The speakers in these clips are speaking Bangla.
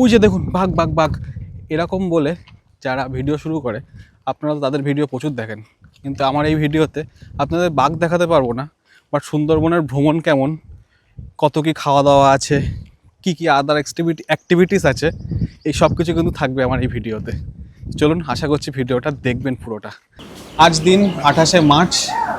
ওই যে দেখুন বাঘ বাঘ বাঘ এরকম বলে যারা ভিডিও শুরু করে আপনারা তো তাদের ভিডিও প্রচুর দেখেন, কিন্তু আমার এই ভিডিওতে আপনাদের বাঘ দেখাতে পারবো না, বাট সুন্দরবনের ভ্রমণ কেমন, কত কি খাওয়া দাওয়া আছে, কি কি আদার অ্যাক্টিভিটিস আছে, এই সব কিছু কিন্তু থাকবে আমার এই ভিডিওতে। চলুন, আশা করছি ভিডিওটা দেখবেন পুরোটা। আজ দিন 28শে মার্চ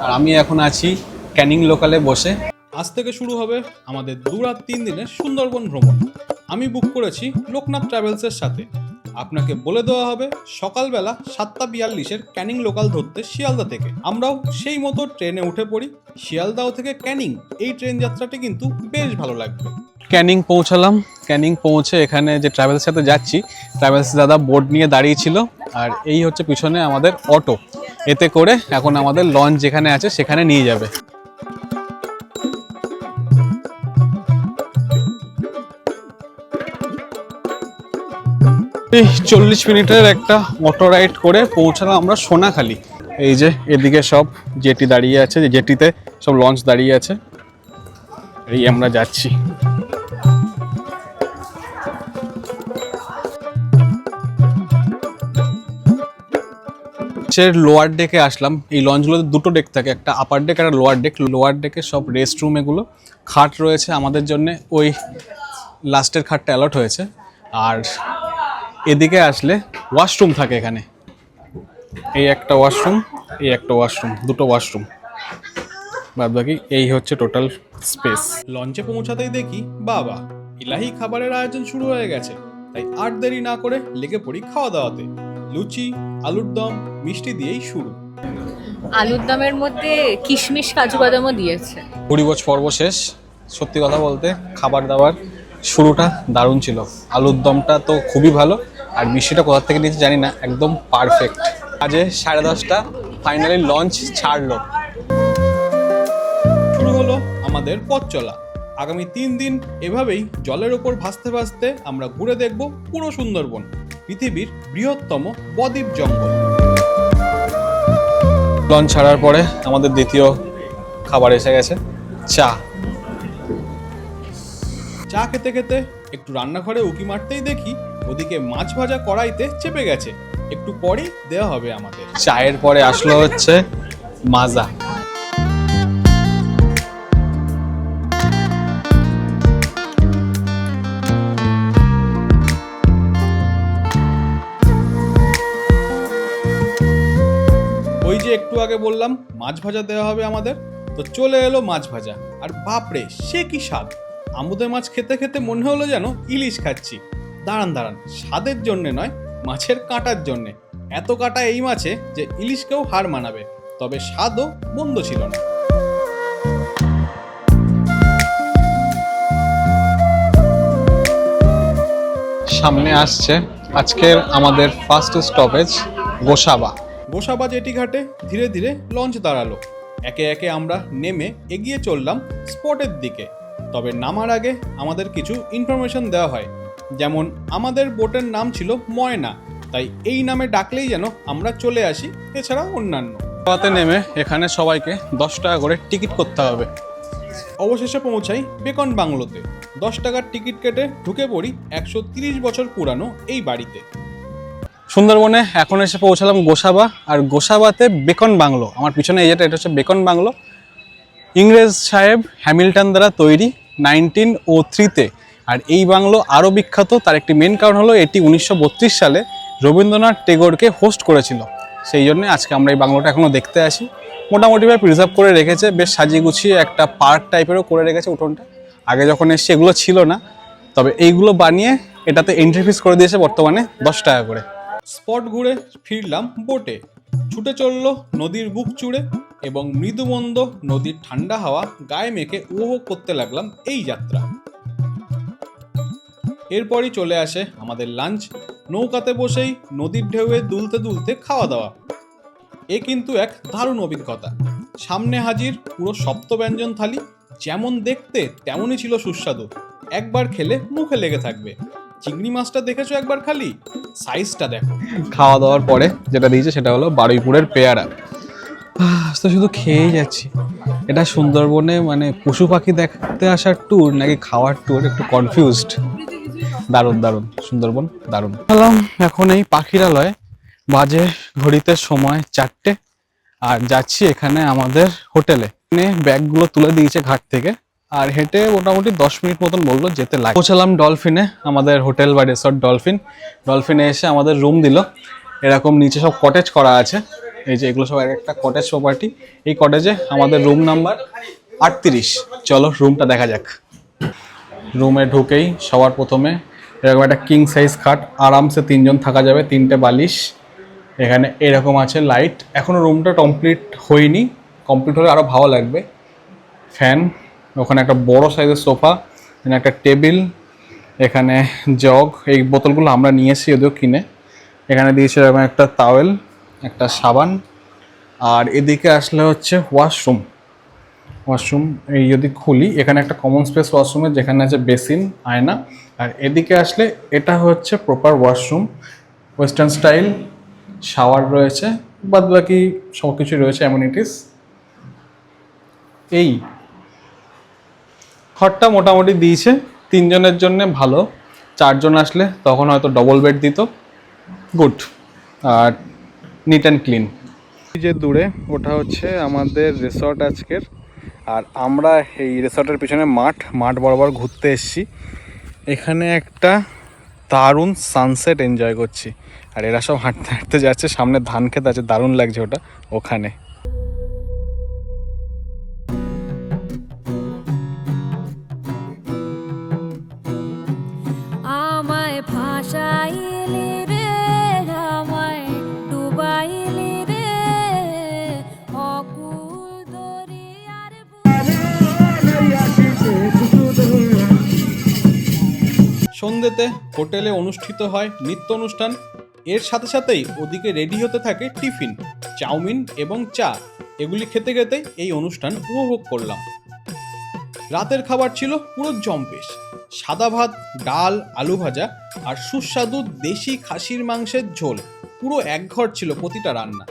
আর আমি এখন আছি ক্যানিং লোকালে বসে। আজ থেকে শুরু হবে আমাদের 2 রাত 3 দিনের সুন্দরবন ভ্রমণ। আমি বুক করেছি লোকনাথ ট্রাভেলসের সাথে। আপনাকে বলে দেওয়া হবে সকালবেলা 7:42-এর ক্যানিং লোকাল ধরতে শিয়ালদা থেকে। আমরাও সেই মতো ট্রেনে উঠে পড়ি। শিয়ালদাও থেকে ক্যানিং এই ট্রেন যাত্রাটি কিন্তু বেশ ভালো লাগবে। ক্যানিং পৌঁছালাম। ক্যানিং পৌঁছে এখানে যে ট্রাভেলসের সাথে যাচ্ছি, ট্রাভেলস দাদা বোর্ড নিয়ে দাঁড়িয়েছিল, আর এই হচ্ছে পিছনে আমাদের অটো। এতে করে এখন আমাদের লঞ্চ যেখানে আছে সেখানে নিয়ে যাবে। 40 মিনিটের একটা অটো রাইড করে পৌঁছালাম আমরা সোনাখালি। এই যে এদিকে সব জেটি দাঁড়িয়ে আছে, যে জেটিতে সব লঞ্চ দাঁড়িয়ে আছে, এই আমরা যাচ্ছি। লোয়ার ডেকে আসলাম। এই লঞ্চগুলোতে দুটো ডেক থাকে, একটা আপার ডেক আর লোয়ার ডেক। লোয়ার ডেকে সব রেস্ট রুম, এগুলো খাট রয়েছে আমাদের জন্য, ওই লাস্টের খাটটা অ্যালট হয়েছে। আর এদিকে আসলে ওয়াশরুম থাকে এখানে, এই একটা ওয়াশরুম, এই একটা ওয়াশরুম, দুটো ওয়াশরুম, বাদ বাকি এই হচ্ছে টোটাল স্পেস। লঞ্চে পৌঁছাতেই দেখি বাবা ইলাহি খাবারের আয়োজন শুরু হয়ে গেছে, তাই আর দেরি না করে লেগে পড়ি খাওয়া দাওয়াতে। লুচি, আলুর দম, মিষ্টি দিয়েই শুরু। আলুর দমের মধ্যে কিশমিশ কাজু বাদামও দিয়েছে। পরিবচ পর্ব শেষ। সত্যি কথা বলতে খাবার দাবার শুরুটা দারুণ ছিল। আলুর দমটা তো খুবই ভালো, আর মিষ্টিটা কোথা থেকে নিয়েছি জানি না, একদম পারফেক্ট। আজে 10:30 ফাইনালি লঞ্চ ছাড়লো। শুরু হলো আমাদের পথ চলা। আগামী 3 দিন এভাবেই জলের ওপর ভাসতে ভাসতে আমরা ঘুরে দেখব পুরো সুন্দরবন, পৃথিবীর বৃহত্তম বদ্বীপ জঙ্গল। লঞ্চ ছাড়ার পরে আমাদের দ্বিতীয় খাবার এসে গেছে, চা। চা খেতে খেতে একটু রান্নাঘরে উকি মারতেই দেখি ওদিকে মাছ ভাজা কড়াইতে চেপে গেছে। একটু পরেই দেওয়া হবে আমাদের। চায়ের পরে আসলো হচ্ছে মাজা। ওই যে একটু আগে বললাম মাছ ভাজা দেওয়া হবে আমাদের, তো চলে এলো মাছ ভাজা। আর বাপরে সে কি স্বাদ! আমুদে মাছ খেতে খেতে মনে হলো যেন ইলিশ খাচ্ছি। দাঁড়ান দাঁড়ান, স্বাদের জন্যে নয়, মাছের কাঁটার জন্যে। এত কাঁটা এই মাছে যে ইলিশকেও হার মানাবে, তবে স্বাদও মন্দ ছিল না। সামনে আসছে আজকের আমাদের first stoppage Gosaba. Gosaba jetty ঘাটে ধীরে ধীরে লঞ্চ দাঁড়ালো। একে একে আমরা নেমে এগিয়ে চললাম স্পটের দিকে। তবে নামার আগে আমাদের কিছু ইনফরমেশন দেওয়া হয়, যেমন আমাদের বোটের নাম ছিল ময়না, তাই এই নামে ডাকলেই যেন আমরা চলে আসি, এছাড়া অন্যান্য। গোয়াতে নেমে এখানে সবাইকে 10 টাকা করে টিকিট করতে হবে। অবশেষে পৌঁছাই বেকন বাংলোতে। 10 টাকার টিকিট কেটে ঢুকে পড়ি 130 বছর পুরানো এই বাড়িতে। সুন্দরবনে এখন এসে পৌঁছালাম গোসাবা, আর গোসাবাতে বেকন বাংলো। আমার পিছনে এই যেটা, এটা হচ্ছে বেকন বাংলো। ইংরেজ সাহেব হ্যামিল্টন দ্বারা তৈরি 1903-তে। আর এই বাংলো আরও বিখ্যাত, তার একটি মেন কারণ হলো এটি 1932 সালে রবীন্দ্রনাথ টেগোরকে হোস্ট করেছিল। সেই জন্য আজকে আমরা এই বাংলোটা এখনও দেখতে আসি। মোটামুটিভাবে প্রিজার্ভ করে রেখেছে, বেশ সাজিয়ে গুছিয়ে একটা পার্ক টাইপেরও করে রেখেছে উঠোনটা। আগে যখন এসছে এগুলো ছিল না, তবে এইগুলো বানিয়ে এটাতে এন্ট্রি ফিস করে দিয়েছে বর্তমানে 10 টাকা করে। স্পট ঘুরে ফিরলাম বোটে। ছুটে চললো নদীর বুক চুড়ে, এবং মৃদুমন্দ নদীর ঠান্ডা হাওয়া গায়ে মেখে উপভোগ করতে লাগলাম এই যাত্রা। এরপরই চলে আসে আমাদের লাঞ্চ। নৌকাতে বসেই নদীর ঢেউয়ে দুলতে দুলতে খাওয়া দাওয়া, এ কিন্তু এক দারুণ অভিজ্ঞতা। সামনে হাজির পুরো সপ্তব্যঞ্জন থালি, যেমন দেখতে তেমনই ছিল সুস্বাদু। একবার খেলে মুখে লেগে থাকবে। চিংড়ি মাছটা দেখেছো একবার খালি, সাইজটা দেখো। খাওয়া দাওয়ার পরে যেটা দিয়েছে সেটা হলো বারুইপুরের পেয়ারা। তো শুধু খেয়েই যাচ্ছি। এটা সুন্দরবনে মানে পশু পাখি দেখতে আসার ট্যুর নাকি খাওয়ার ট্যুর, একটু কনফিউজড। দারুণ দারুণ, সুন্দরবন দারুণ। এখন এই পাখিরালয়ে বাজে ঘড়িতে সময় 4টে, আর যাচ্ছি এখানে আমাদের হোটেলে। ব্যাগগুলো তুলে দিয়েছে ঘাট থেকে, আর হেঁটে মোটামুটি 10 মিনিট মতন বললো যেতে লাগে। পৌঁছালাম ডলফিনে, আমাদের হোটেল বা রিসর্ট ডলফিনে এসে আমাদের রুম দিল। এরকম নিচে সব কটেজ করা আছে, এই যে এগুলো সব একটা কটেজ প্রপার্টি। এই কটেজে আমাদের রুম নাম্বার 38। চলো রুমটা দেখা যাক। রুমে ঢুকেই সবার প্রথমে এরকম একটা কিং সাইজ খাট, আরামসে 3 জন থাকা যাবে, 3টে বালিশ। এখানে এরকম আছে লাইট, এখনো রুমটা কমপ্লিট হয়নি, কমপ্লিট হলে আরও ভালো লাগবে। ফ্যান, ওখানে একটা বড় সাইজের সোফা, এখানে একটা টেবিল, এখানে জগ, এই বোতলগুলো আমরা নিয়েছি যদিও কিনে। এখানে দিয়েছে এরকম একটা তাওয়েল, একটা সাবান। আর এদিকে আসলে হচ্ছে ওয়াশরুম। এই যদি খুলি, এখানে একটা কমন স্পেস ওয়াশরুমের, যেখানে আছে বেসিন, আয়না। আর এদিকে আসলে এটা হচ্ছে proper washroom, western style, shower রয়েছে, বাদ বাকি সব কিছু রয়েছে অ্যামিনিটিস। এই ঘরটা মোটামুটি দিয়েছে 3 জনের জন্য, ভালো। 4 জন আসলে তখন হয়তো ডবল বেড দিত। গুড, আর নিট অ্যান্ড ক্লিন। যে দূরে ওটা হচ্ছে আমাদের রিসর্ট আজকের, আর আমরা এই রিসর্টের পিছনে মাঠ বরাবর ঘুরতে এসেছি। এখানে একটা দারুণ সানসেট এনজয় করছি, আর এরা সব হাঁটতে হাঁটতে যাচ্ছে, সামনে ধান ক্ষেত আছে, দারুণ লাগছে ওটা ওখানে। আমায় ভাসাইলি রে, আমায় ডুবাইলি রে, অকুল দরিয়ার সন্ধ্যেতে হোটেলে অনুষ্ঠিত হয় নৃত্য অনুষ্ঠান, এর সাথে সাথেই ওদিকে রেডি হতে থাকে টিফিন, চাউমিন এবং চা। এগুলি খেতে খেতে এই অনুষ্ঠান উপভোগ করলাম। রাতের খাবার ছিল পুরো জম্পেশ, সাদা ভাত, ডাল, আলু ভাজা আর সুস্বাদু দেশি খাসির মাংসের ঝোল। পুরো একঘর ছিল প্রতিটা রান্না।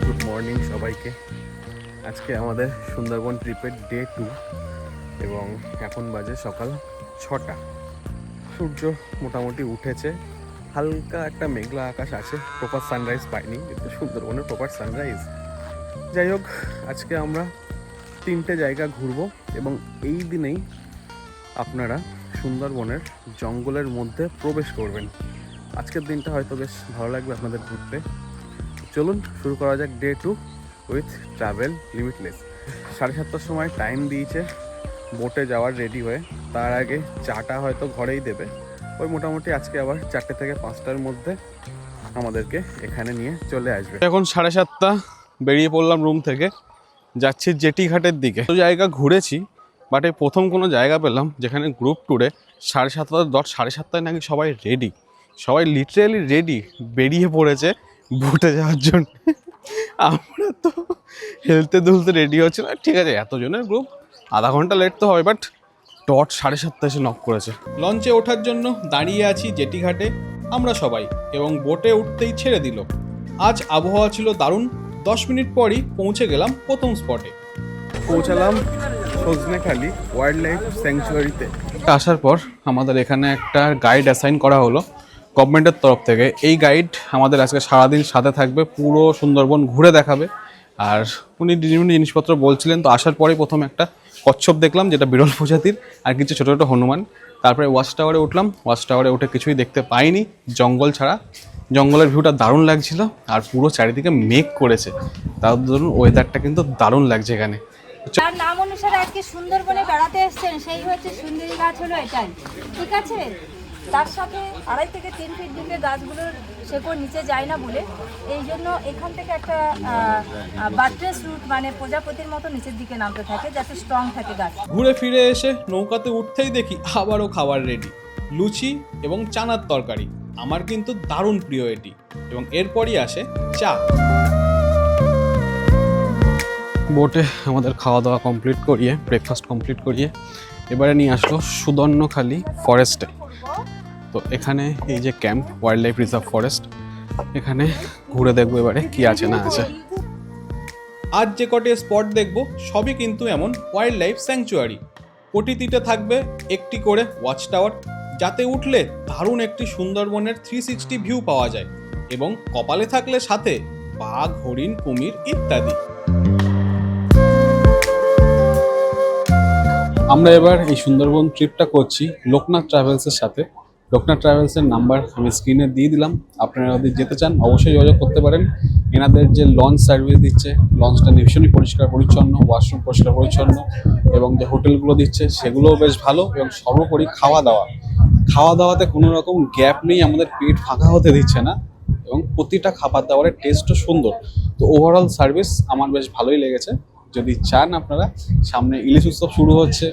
গুড মর্নিং সবাইকে। আজকে আমাদের সুন্দরবন ট্রিপের ডে 2 এবং এখন বাজে সকাল 6টা। সূর্য মোটামুটি উঠেছে, হালকা একটা মেঘলা আকাশ আছে, প্রপার সানরাইজ পাইনি, কিন্তু সুন্দরবনের প্রপার সানরাইজ। যাই হোক, আজকে আমরা 3টে জায়গা ঘুরবো, এবং এই দিনেই আপনারা সুন্দরবনের জঙ্গলের মধ্যে প্রবেশ করবেন। আজকের দিনটা হয়তো বেশ ভালো লাগবে আপনাদের ঘুরতে। চলুন শুরু করা যাক ডে 2 উইথ ট্রাভেল লিমিটলেস। 7:30টার সময় টাইম দিয়েছে বোটে যাওয়ার রেডি হয়ে। তার আগে চাটা হয়তো ঘরেই দেবে। ওই মোটামুটি আজকে আবার 4টে থেকে 5টার মধ্যে আমাদেরকে এখানে নিয়ে চলে আসবে। এখন 7:30, বেরিয়ে পড়লাম রুম থেকে, যাচ্ছি জেটি ঘাটের দিকে। তো জায়গা ঘুরেছি, বাট এই প্রথম কোনো জায়গা পেলাম যেখানে গ্রুপ ট্যুরে 7:30 নাকি সবাই রেডি, সবাই লিটারেলি রেডি, বেরিয়ে পড়েছে বোটে যাওয়ার জন্য। আমরা তো হেলতে দুলতে রেডি হচ্ছে না, ঠিক আছে এতজনের গ্রুপ, আধা ঘন্টা লেট তো হয়, বাট ডট 7:30 এসে নক করেছে। লঞ্চে ওঠার জন্য দাঁড়িয়ে আছি জেটি ঘাটে আমরা সবাই, এবং বোটে উঠতেই ছেড়ে দিল। আজ আবহাওয়া ছিল দারুণ। 10 মিনিট পরই পৌঁছে গেলাম প্রথম স্পটে। পৌঁছালাম সজনেখালি ওয়াইল্ড লাইফ স্যাংচুয়ারিতে। আসার পর আমাদের এখানে একটা গাইড অ্যাসাইন করা হলো গভর্নমেন্টের তরফ থেকে। এই গাইড আমাদের আজকে সারাদিন সাথে থাকবে, পুরো সুন্দরবন ঘুরে দেখাবে। আর উনি বিভিন্ন জিনিসপত্র বলছিলেন। তো আসার পরেই প্রথমে একটা কচ্ছপ দেখলাম, যেটা বিরল প্রজাতির, আর কিছু ছোটো ছোটো হনুমান। তারপরে ওয়াচ টাওয়ারে উঠলাম, ওয়াচ টাওয়ারে উঠে কিছুই দেখতে পাইনি, জঙ্গল ছাড়া। জঙ্গলের ভিউটা দারুণ লাগছিল, আর পুরো চারিদিকে মেঘ করেছে, তার ধরুন ওয়েদারটা কিন্তু দারুণ লাগছে এখানে। তার নাম অনুসারে আজকে সুন্দরবনে বেড়াতে এসেছেন, সেই হচ্ছে সুন্দরী গাছ হলো এটাই, ঠিক আছে। তার সাথে 2.5 থেকে 3 ফিট দিকে গাছগুলোর শেকড় নিচে যায় না বলে এই জন্য এখান থেকে একটা বাট্রেস রুট, মানে প্রজাপতির মতো নিচের দিকে নামতে থাকে, যাতে স্ট্রং থাকে গাছ। ঘুরে ফিরে এসে নৌকাতে উঠতেই দেখি আবারও খাবার রেডি, লুচি এবং চানার তরকারি। আমার কিন্তু দারুণ প্রিয় এটি। এবং এরপরই আসে চা। বোটে আমাদের খাওয়া দাওয়া কমপ্লিট করিয়ে, ব্রেকফাস্ট কমপ্লিট করিয়ে এবারে নিয়ে আসলো সুদর্ণখালি ফরেস্টে। তো এখানে এই যে camp, wild life reserve forest, এখানে ঘুরে দেখবো এবারে কি আছে না আছে। আজ যে কটি স্পট দেখবো সবই কিন্তু এমন ওয়াইল্ড লাইফ স্যাংচুয়ারি। প্রতিটিতে থাকবে একটি করে ওয়াচ টাওয়ার, যাতে উঠলে দারুণ একটি সুন্দরবনের 360 ভিউ পাওয়া যায়, এবং কপালে থাকলে সাথে বাঘ, হরিণ, কুমির ইত্যাদি। আমরা এবার এই সুন্দরবন ট্রিপটা করছি লোকনাথ ট্রাভেলসের সাথে। লোকনাথ ট্রাভেলসের নাম্বার আমি স্ক্রিনে দিয়ে দিলাম, আপনারা যদি যেতে চান অবশ্যই যোগাযোগ করতে পারেন। এনাদের যে লঞ্চ সার্ভিস দিচ্ছে, লঞ্চটা ভীষণই পরিষ্কার পরিচ্ছন্ন, ওয়াশরুম পরিষ্কার পরিচ্ছন্ন, এবং যে হোটেলগুলো দিচ্ছে সেগুলোও বেশ ভালো, এবং সর্বোপরি খাওয়া দাওয়াতে কোনো রকম গ্যাপ নেই, আমাদের পেট ফাঁকা হতে দিচ্ছে না, এবং প্রতিটা খাবার দাবারের টেস্টও সুন্দর। তো ওভারঅল সার্ভিস আমার বেশ ভালোই লেগেছে। যদি চান আপনারা, সামনে ইলিশ উৎসব শুরু হচ্ছে,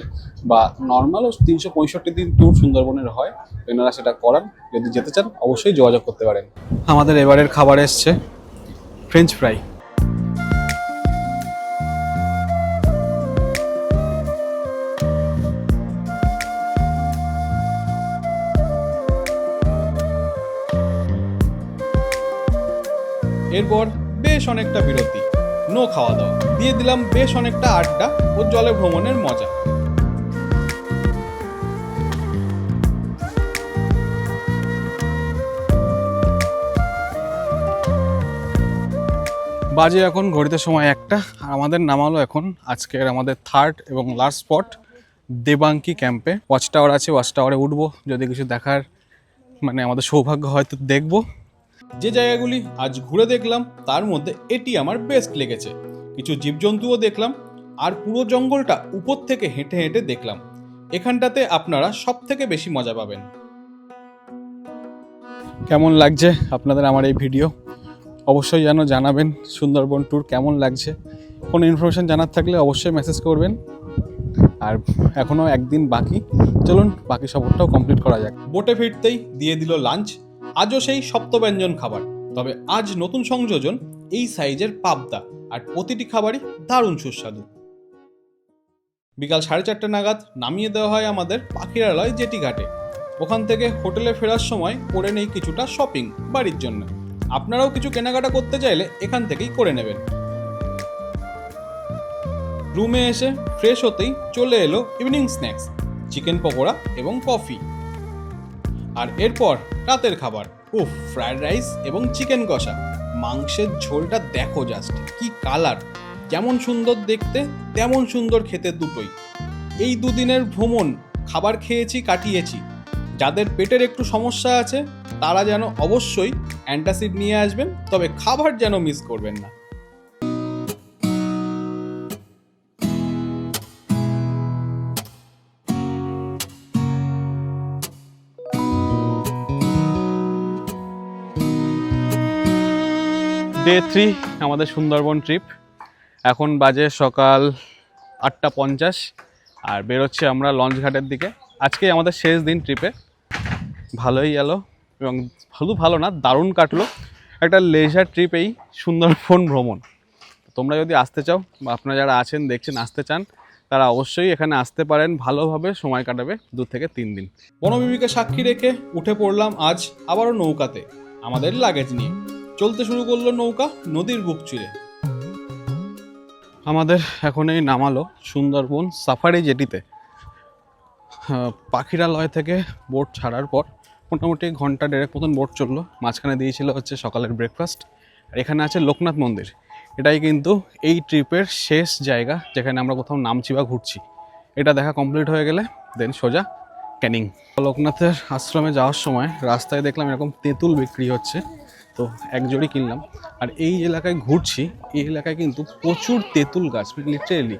বা নর্মালও 365 দিন ট্যুর সুন্দরবনের হয়, এনারা সেটা করান। যদি যেতে চান অবশ্যই যোগাযোগ করতে পারেন। আমাদের এবারের খাবার এসছে ফ্রেঞ্চ ফ্রাই। এরপর বেশ অনেকটা বিরতি, নো খাওয়া দাওয়া, দিয়ে দিলাম বেশ অনেকটা আড্ডা ও জলে ভ্রমণের মজা। বাজে এখন ঘড়িতে সময় 1টা, আর আমাদের নামালো এখন আজকের আমাদের থার্ড এবং লাস্ট স্পট দেবাঙ্কি ক্যাম্পে। ওয়াচ টাওয়ার আছে, ওয়াচ টাওয়ারে উঠবো, যদি কিছু দেখার মানে আমাদের সৌভাগ্য হয়তো দেখবো। যে জায়গাগুলি আজ ঘুরে দেখলাম তার মধ্যে এটি আমার বেস্ট লেগেছে। কিছু জীবজন্তুও দেখলাম, আর পুরো জঙ্গলটা উপর থেকে হেঁটে হেঁটে দেখলাম। এখানটাতে আপনারা সব থেকে বেশি মজা পাবেন। কেমন লাগছে আপনাদের আমার এই ভিডিও অবশ্যই যেন জানাবেন। সুন্দরবন ট্যুর কেমন লাগছে, কোনো ইনফরমেশন জানার থাকলে অবশ্যই মেসেজ করবেন। আর এখনও একদিন বাকি, চলুন বাকি সফরটাও কমপ্লিট করা যাক। বোটে ফিরতেই দিয়ে দিল লাঞ্চ। আজও সেই সপ্তব্যঞ্জন খাবার, তবে আজ নতুন সংযোজন এই সাইজের পাবদা, আর প্রতিটি খাবারই দারুণ সুস্বাদু। বিকাল 4:30 নাগাদ নামিয়ে দেওয়া হয় আমাদের পাখিরালয় জেটি ঘাটে। ওখান থেকে হোটেলে ফেরার সময় করে নেই কিছুটা শপিং বাড়ির জন্য। আপনারাও কিছু কেনাকাটা করতে চাইলে এখান থেকেই করে নেবেন। রুমে এসে ফ্রেশ হতেই চলে এলো ইভিনিং স্ন্যাক্স, চিকেন পকোড়া এবং কফি। আর এরপর রাতের খাবার, ফ্রাইড রাইস এবং চিকেন কষা। মাংসের ঝোলটা দেখো জাস্ট, কি কালার, যেমন সুন্দর দেখতে তেমন সুন্দর খেতে দুটোই। এই দুদিনের ভ্রমণ খাবার খেয়েছি কাটিয়েছি। যাদের পেটের একটু সমস্যা আছে তারা যেন অবশ্যই অ্যান্টাসিড নিয়ে আসবেন, তবে খাবার যেন মিস করবেন না। ডে 3 আমাদের সুন্দরবন ট্রিপ। এখন বাজে সকাল 8:50, আর বেরোচ্ছি আমরা লঞ্চ ঘাটের দিকে। আজকে আমাদের শেষ দিন ট্রিপে। ভালোই গেল, এবং শুধু ভালো না, দারুণ কাটলো। একটা লেজার ট্রিপ এই সুন্দরবন ভ্রমণ। তোমরা যদি আসতে চাও, বা আপনারা যারা আছেন দেখছেন আসতে চান, তারা অবশ্যই এখানে আসতে পারেন, ভালোভাবে সময় কাটাবে 2 থেকে 3 দিন। বনবিবিকে সাক্ষী রেখে উঠে পড়লাম আজ আবারও নৌকাতে আমাদের লাগেজ নিয়ে। চলতে শুরু করলো নৌকা নদীর বুক চিরে। আমাদের এখন এই নামালো সুন্দরবন সাফারি জেটিতে। পাখিরালয় থেকে বোট ছাড়ার পর মোটামুটি 1.5 ঘন্টা মতন বোট চললো। মাঝখানে দিয়েছিল হচ্ছে সকালের ব্রেকফাস্ট। আর এখানে আছে লোকনাথ মন্দির। এটাই কিন্তু এই ট্রিপের শেষ জায়গা, যেখানে আমরা কোথাও নামছি বা ঘুরছি। এটা দেখা কমপ্লিট হয়ে গেলে দেন সোজা ক্যানিং। লোকনাথের আশ্রমে যাওয়ার সময় রাস্তায় দেখলাম এরকম তেঁতুল বিক্রি হচ্ছে, তো এক জোড়ি কিনলাম। আর এই এলাকায় ঘুরছি, এই এলাকায় কিন্তু প্রচুর তেঁতুল গাছ, লিটারেলি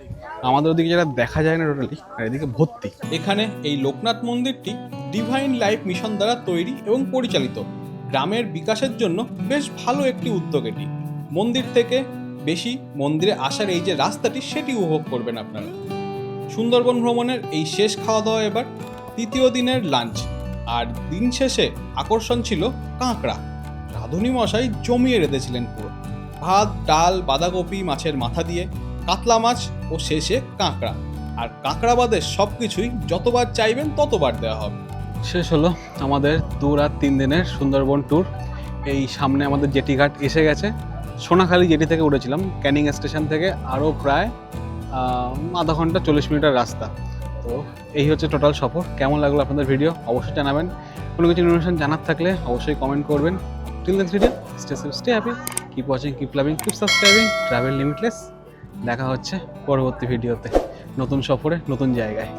আমাদের ওদিকে যেটা দেখা যায় না টোটালি, আর এদিকে ভর্তি। এখানে এই লোকনাথ মন্দিরটি ডিভাইন লাইফ মিশন দ্বারা তৈরি এবং পরিচালিত। গ্রামের বিকাশের জন্য বেশ ভালো একটি উদ্যোগ এটি। মন্দির থেকে বেশি মন্দিরে আসার এই যে রাস্তাটি, সেটি উপভোগ করবেন আপনারা। সুন্দরবন ভ্রমণের এই শেষ খাওয়া দাওয়া এবার 3য় দিনের লাঞ্চ। আর দিন শেষে আকর্ষণ ছিল কাঁকড়া। রাঁধুনি মশাই জমিয়ে রেঁধেছিলেন পুরো। ভাত, ডাল, বাঁধাকপি, মাছের মাথা দিয়ে কাতলা মাছ, ও শেষে কাঁকড়া। আর কাঁকড়া বাদে সব কিছুই যতবার চাইবেন ততবার দেওয়া হবে। শেষ হলো আমাদের 2 রাত 3 দিনের সুন্দরবন ট্যুর। এই সামনে আমাদের জেটি ঘাট এসে গেছে। সোনাখালি জেটি থেকে উঠেছিলাম, ক্যানিং স্টেশন থেকে আরও প্রায় আধা ঘন্টা 40 মিনিটের রাস্তা। তো এই হচ্ছে টোটাল সফর। কেমন লাগলো আপনাদের ভিডিও অবশ্যই জানাবেন। কোনো কিছু ইনফরমেশন জানার থাকলে অবশ্যই কমেন্ট করবেন। Till next video, stay safe, stay happy, keep watching, keep loving, keep subscribing, travel limitless. দেখা হচ্ছে পরবর্তী ভিডিওতে, নতুন সফরে, নতুন জায়গায়।